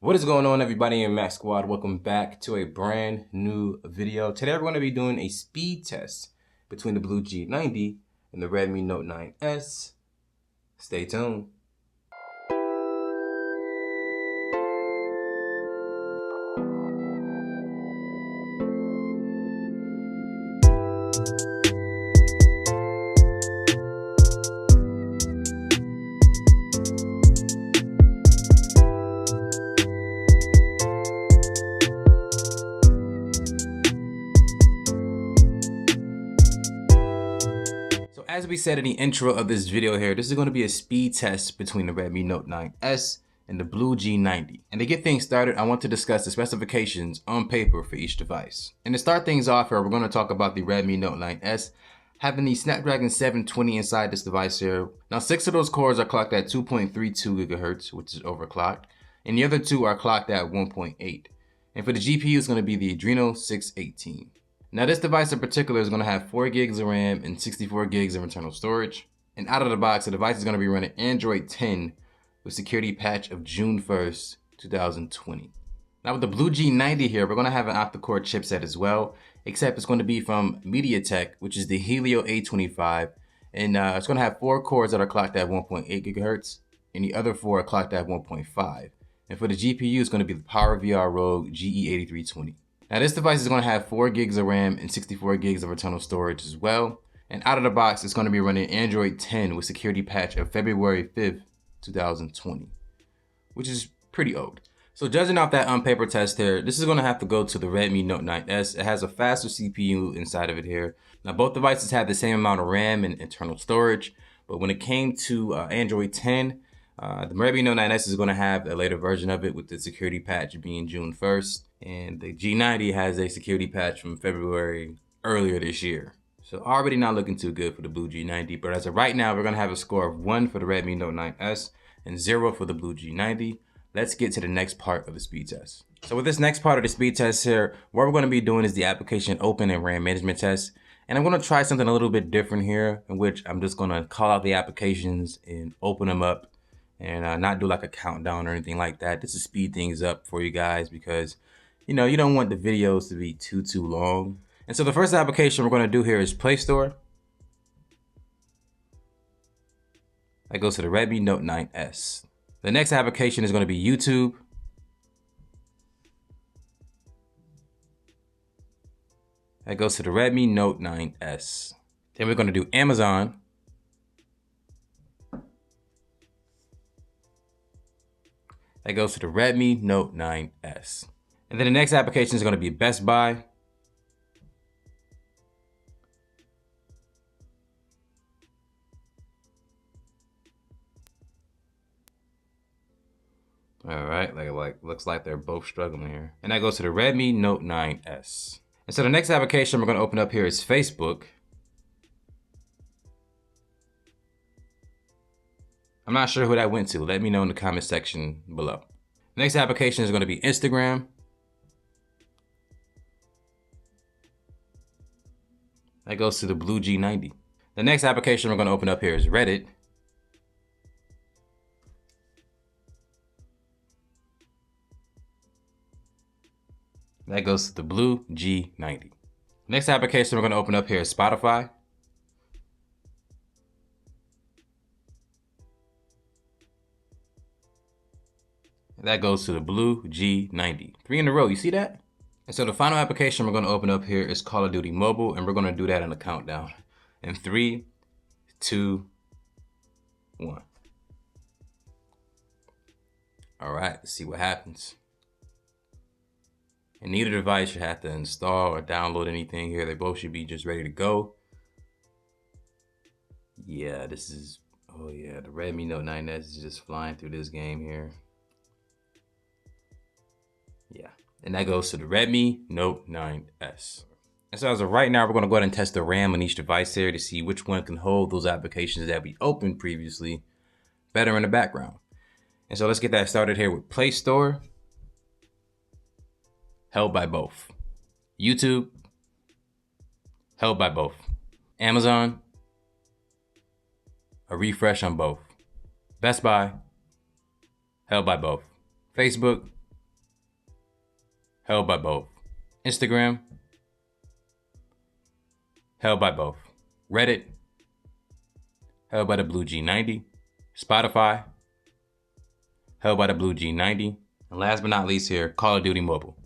What is going on, everybody in Mac Squad? Welcome back to a brand new video. Today we're going to be doing a speed test between the Blu G90 and the Redmi Note 9S. Stay tuned. As we said in the intro of this video here, this is going to be a speed test between the Redmi Note 9S and the Blu G90. And to get things started, I want to discuss the specifications on paper for each device. And to start things off here, we're going to talk about the Redmi Note 9S having the Snapdragon 720 inside this device here. Now 6 of those cores are clocked at 2.32 gigahertz, which is overclocked, and the other 2 are clocked at 1.8. And for the GPU, it's going to be the Adreno 618. Now this device in particular is going to have 4 gigs of RAM and 64 gigs of internal storage. And out of the box, the device is going to be running Android 10 with security patch of June 1st, 2020. Now with the Blu G90 here, we're going to have an octa-core chipset as well, except it's going to be from MediaTek, which is the Helio A25. And it's going to have 4 cores that are clocked at 1.8 gigahertz, and the other 4 are clocked at 1.5. And for the GPU, it's going to be the PowerVR Rogue GE8320. Now this device is going to have 4 gigs of RAM and 64 gigs of internal storage as well. And out of the box, it's going to be running Android 10 with security patch of February 5th, 2020, which is pretty old. So judging off that on paper test here, this is going to have to go to the Redmi Note 9S. It has a faster CPU inside of it here. Now both devices have the same amount of RAM and internal storage, but when it came to Android 10, the Redmi Note 9S is going to have a later version of it with the security patch being June 1st. And the G90 has a security patch from February earlier this year. So already not looking too good for the Blu G90. But as of right now, we're going to have a score of 1 for the Redmi Note 9S and 0 for the Blu G90. Let's get to the next part of the speed test. So with this next part of the speed test here, what we're going to be doing is the application open and RAM management test. And I'm going to try something a little bit different here, in which I'm just going to call out the applications and open them up and not do like a countdown or anything like that. This is speed things up for you guys because you know, you don't want the videos to be too long. And so the first application we're going to do here is Play Store. That goes to the Redmi Note 9S. The next application is going to be YouTube. That goes to the Redmi Note 9S. Then we're going to do Amazon. That goes to the Redmi Note 9S. And then the next application is going to be Best Buy. All right, looks like they're both struggling here. And that goes to the Redmi Note 9S. And so the next application we're going to open up here is Facebook. I'm not sure who that went to. Let me know in the comment section below. Next application is going to be Instagram. That goes to the Blu G90. The next application we're going to open up here is Reddit. That goes to the Blu G90. Next application we're going to open up here is Spotify. That goes to the Blu G90. 3 in a row, you see that? And so the final application we're going to open up here is Call of Duty Mobile, and we're going to do that in a countdown. In 3, 2, 1. All right, let's see what happens. And neither device should have to install or download anything here. They both should be just ready to go. Yeah, this is, oh yeah, the Redmi Note 9S is just flying through this game here. Yeah. And that goes to the Redmi Note 9S. And so as of right now, we're going to go ahead and test the RAM on each device here to see which one can hold those applications that we opened previously better in the background. And so let's get that started here with Play Store. Held by both. YouTube. Held by both. Amazon. A refresh on both. Best Buy. Held by both. Facebook. held by both. Instagram, held by both. Reddit, held by the Blu G90. Spotify, held by the Blu G90. And last but not least here, Call of Duty Mobile,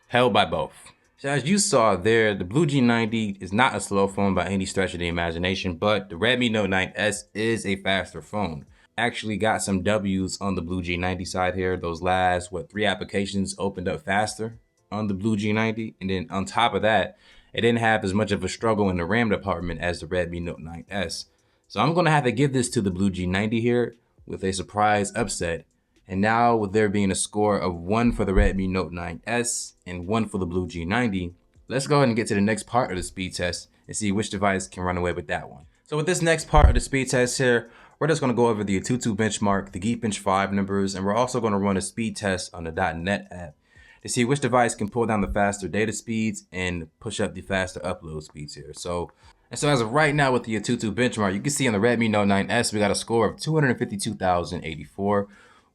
held by both. So as you saw there, the Blu G90 is not a slow phone by any stretch of the imagination, but the Redmi Note 9S is a faster phone. Actually got some W's on the Blu G90 side here. Those last, 3 applications opened up faster on the Blu G90. And then on top of that, it didn't have as much of a struggle in the RAM department as the Redmi Note 9S. So I'm gonna have to give this to the Blu G90 here with a surprise upset. And now with there being a score of 1 for the Redmi Note 9S and 1 for the Blu G90, let's go ahead and get to the next part of the speed test and see which device can run away with that one. So with this next part of the speed test here, we're just gonna go over the Aututu benchmark, the Geekbench 5 numbers, and we're also gonna run a speed test on the .NET app to see which device can pull down the faster data speeds and push up the faster upload speeds here. So as of right now with the Aututu benchmark, you can see on the Redmi Note 9S, we got a score of 252,084,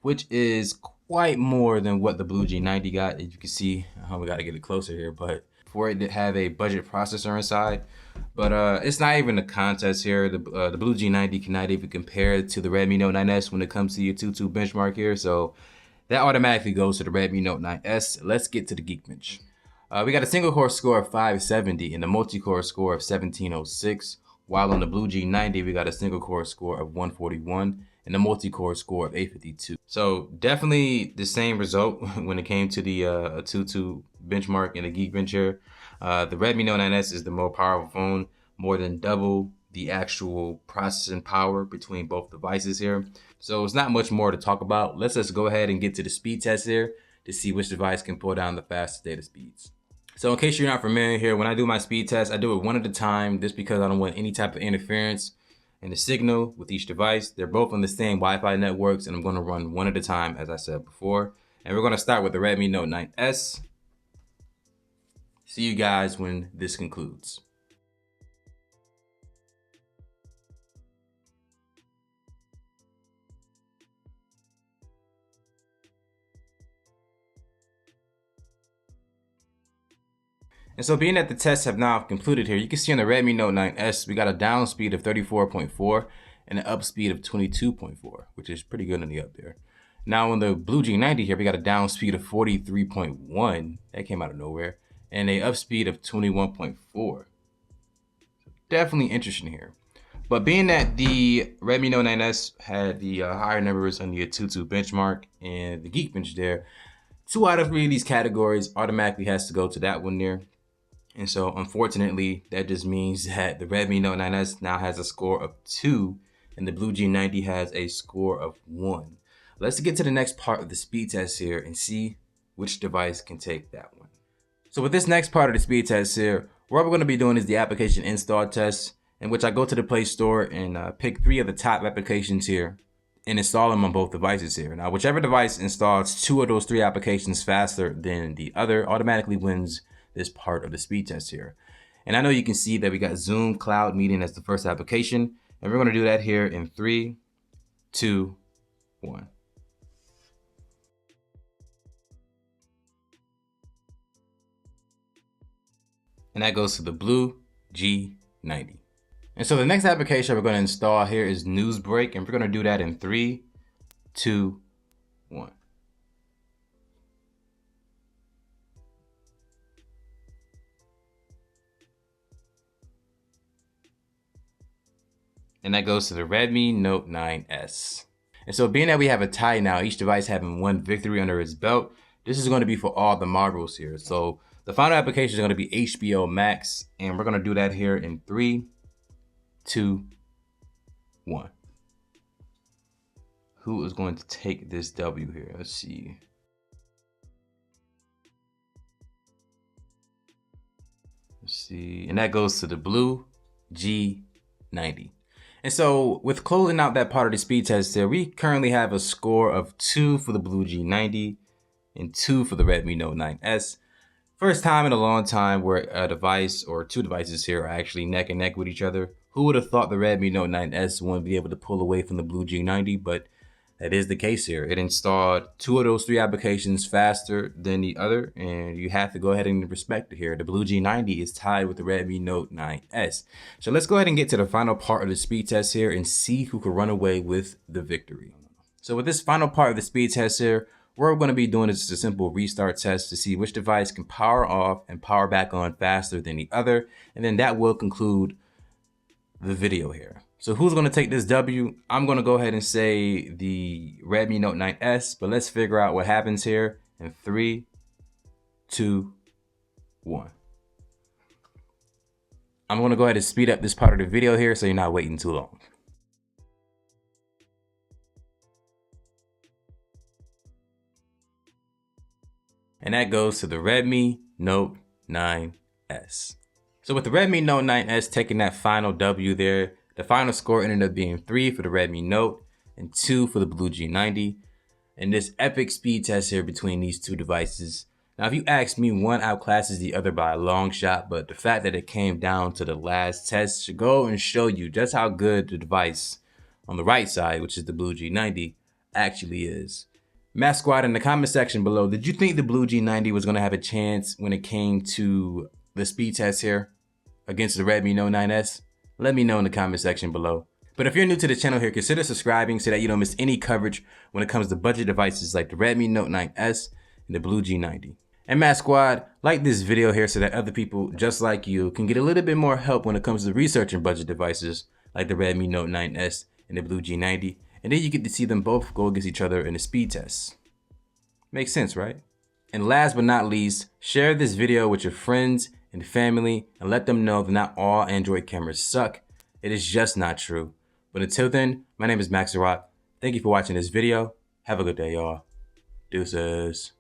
which is quite more than what the Blu G90 got. As you can see, we gotta get it closer here, but for it to have a budget processor inside. But it's not even a contest here. The Blu G90 cannot even compare to the Redmi Note 9S when it comes to the Aututu benchmark here. So that automatically goes to the Redmi Note 9S. Let's get to the Geekbench. We got a single core score of 570 and a multi-core score of 1706. While on the Blu G90, we got a single core score of 141 and a multi-core score of 852. So definitely the same result when it came to the Aututu benchmark and the Geekbench here. The Redmi Note 9S is the more powerful phone, more than double the actual processing power between both devices here. So it's not much more to talk about. Let's just go ahead and get to the speed test here to see which device can pull down the fastest data speeds. So in case you're not familiar here, when I do my speed test, I do it one at a time just because I don't want any type of interference in the signal with each device. They're both on the same Wi-Fi networks, and I'm going to run one at a time, as I said before. And we're going to start with the Redmi Note 9S. See you guys when this concludes. And so being that the tests have now concluded here, you can see on the Redmi Note 9S, we got a down speed of 34.4 and an up speed of 22.4, which is pretty good on the up there. Now on the Blu G90 here, we got a down speed of 43.1, that came out of nowhere, and a up speed of 21.4. Definitely interesting here. But being that the Redmi Note 9S had the higher numbers on the Aututu benchmark and the Geekbench there, 2 out of 3 of these categories automatically has to go to that one there. And so unfortunately, that just means that the Redmi Note 9S now has a score of 2 and the Blu G90 has a score of 1. Let's get to the next part of the speed test here and see which device can take that one. So with this next part of the speed test here, what we're going to be doing is the application install test, in which I go to the Play Store and pick 3 of the top applications here and install them on both devices here. Now, whichever device installs 2 of those 3 applications faster than the other automatically wins this part of the speed test here. And I know you can see that we got Zoom Cloud Meeting as the first application, and we're going to do that here in 3, 2, 1. And that goes to the Blu G90. And so the next application we're going to install here is Newsbreak, and we're going to do that in 3, 2, 1. And that goes to the Redmi Note 9S. And so being that we have a tie now, each device having 1 victory under its belt, this is going to be for all the models here. So the final application is going to be HBO Max, and we're going to do that here in 3, 2, 1. Who is going to take this W here? Let's see. And that goes to the Blu G90. And so with closing out that part of the speed test there, we currently have a score of 2 for the Blu G90 and 2 for the Redmi Note 9S. First time in a long time where a device or 2 devices here are actually neck and neck with each other. Who would have thought the Redmi Note 9S wouldn't be able to pull away from the Blu G90, but That is the case here. It installed 2 of those 3 applications faster than the other, and you have to go ahead and respect it here. The Blu G90 is tied with the Redmi Note 9S. So let's go ahead and get to the final part of the speed test here and see who can run away with the victory. So with this final part of the speed test here, what we're going to be doing is just a simple restart test to see which device can power off and power back on faster than the other, and then that will conclude the video here. So who's going to take this W? I'm going to go ahead and say the Redmi Note 9S, but let's figure out what happens here in 3, 2, 1. I'm going to go ahead and speed up this part of the video here so you're not waiting too long. And that goes to the Redmi Note 9S. So with the Redmi Note 9S taking that final W there, the final score ended up being 3 for the Redmi Note and 2 for the Blu G90. And this epic speed test here between these two devices. Now, if you ask me, one outclasses the other by a long shot, but the fact that it came down to the last test should go and show you just how good the device on the right side, which is the Blu G90, actually is. Matt Squad, in the comment section below, did you think the Blu G90 was going to have a chance when it came to the speed test here against the Redmi Note 9S? Let me know in the comment section below. But if you're new to the channel here, consider subscribing so that you don't miss any coverage when it comes to budget devices like the Redmi Note 9S and the Blu G90. And Matt Squad, like this video here so that other people just like you can get a little bit more help when it comes to researching budget devices like the Redmi Note 9S and the Blu G90. And then you get to see them both go against each other in a speed test. Makes sense, right? And last but not least, share this video with your friends and family and let them know that not all Android cameras suck. It is just not true. But until then, my name is Max Rock. Thank you for watching this video. Have a good day, y'all. Deuces.